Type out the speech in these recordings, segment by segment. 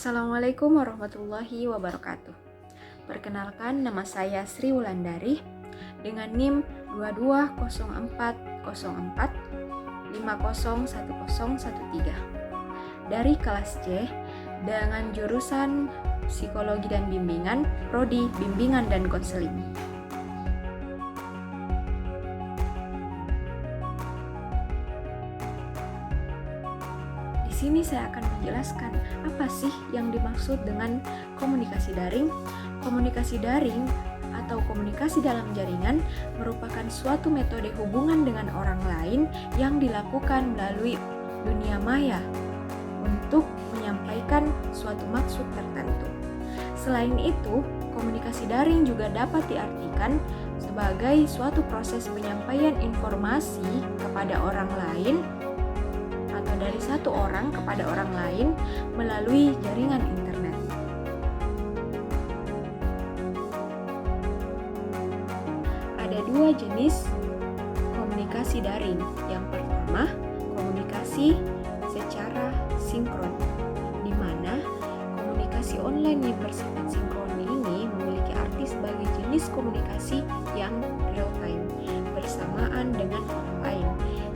Assalamualaikum warahmatullahi wabarakatuh. Perkenalkan, nama saya Sri Wulandari dengan NIM 220404 501013 dari kelas C dengan jurusan Psikologi dan Bimbingan, Prodi Bimbingan dan Konseling. Di sini saya akan menjelaskan apa sih yang dimaksud dengan komunikasi daring. Komunikasi daring atau komunikasi dalam jaringan merupakan suatu metode hubungan dengan orang lain yang dilakukan melalui dunia maya untuk menyampaikan suatu maksud tertentu. Selain itu, komunikasi daring juga dapat diartikan sebagai suatu proses penyampaian informasi kepada orang lain atau dari satu orang kepada orang lain melalui jaringan internet. Ada dua jenis komunikasi daring. Yang pertama, komunikasi secara sinkron, di mana komunikasi online yang bersifat sinkron ini memiliki arti sebagai jenis komunikasi yang real time, bersamaan dengan orang lain.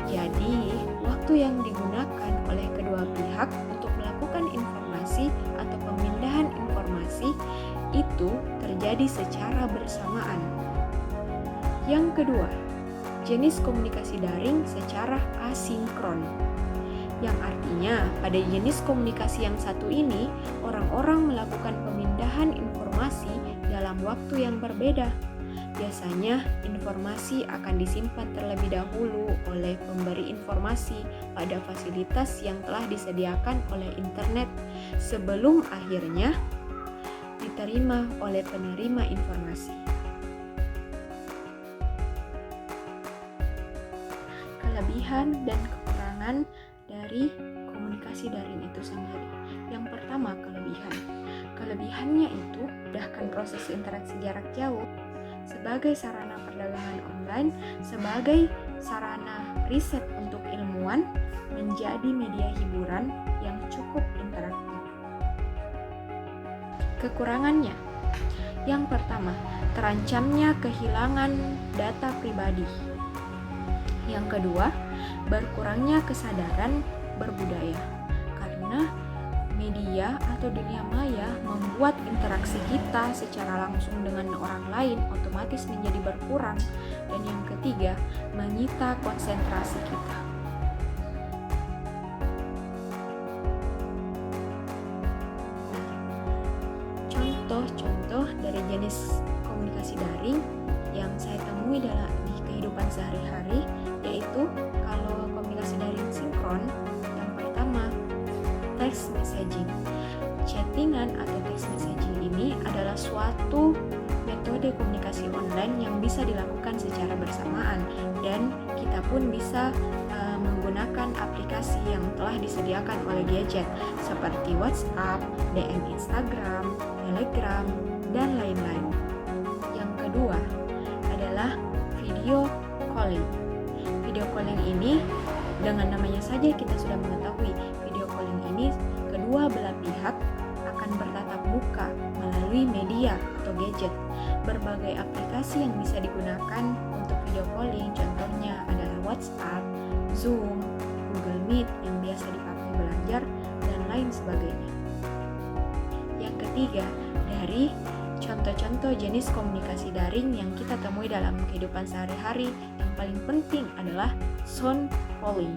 Jadi, waktu yang digunakan oleh kedua pihak untuk melakukan informasi atau pemindahan informasi itu terjadi secara bersamaan. Yang kedua, jenis komunikasi daring secara asinkron, yang artinya pada jenis komunikasi yang satu ini, orang-orang melakukan pemindahan informasi dalam waktu yang berbeda. Biasanya, informasi akan disimpan terlebih dahulu oleh pemberi informasi pada fasilitas yang telah disediakan oleh internet sebelum akhirnya diterima oleh penerima informasi. Kelebihan dan kekurangan dari komunikasi daring itu sendiri. Yang pertama, kelebihan. Kelebihannya itu mudahkan proses interaksi jarak jauh sebagai sarana perdagangan online, sebagai sarana riset untuk ilmuwan, menjadi media hiburan yang cukup interaktif. Kekurangannya, yang pertama, terancamnya kehilangan data pribadi. Yang kedua, berkurangnya kesadaran berbudaya, karena media atau dunia maya membuat interaksi kita secara langsung dengan orang lain otomatis menjadi berkurang. Dan yang ketiga, menyita konsentrasi kita. Contoh-contoh dari jenis komunikasi daring yang saya temui di kehidupan sehari-hari, yaitu kalau komunikasi daring sinkron, yang pertama, text messaging. Chattingan atau text messaging ini adalah suatu metode komunikasi online yang bisa dilakukan secara bersamaan, dan kita pun bisa menggunakan aplikasi yang telah disediakan oleh gadget seperti WhatsApp, DM Instagram, Telegram, dan lain-lain. Yang kedua adalah video calling. Video calling ini dengan namanya saja kita sudah mengetahui, video calling ini kedua belah pihak akan bertatap muka melalui media atau gadget. Berbagai aplikasi yang bisa digunakan untuk video calling contohnya adalah WhatsApp, Zoom, Google Meet yang biasa dipakai belajar, dan lain sebagainya. Yang ketiga, dari contoh-contoh jenis komunikasi daring yang kita temui dalam kehidupan sehari-hari, yang paling penting adalah sound calling,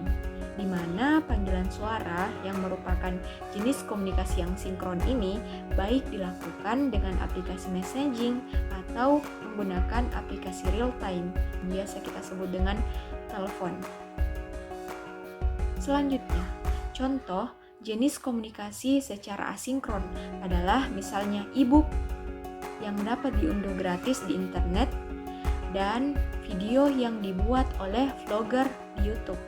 di mana panggilan suara yang merupakan jenis komunikasi yang sinkron ini baik dilakukan dengan aplikasi messaging atau menggunakan aplikasi real time yang biasa kita sebut dengan telepon. Selanjutnya, contoh jenis komunikasi secara asinkron adalah misalnya e-book yang dapat diunduh gratis di internet dan video yang dibuat oleh vlogger di YouTube.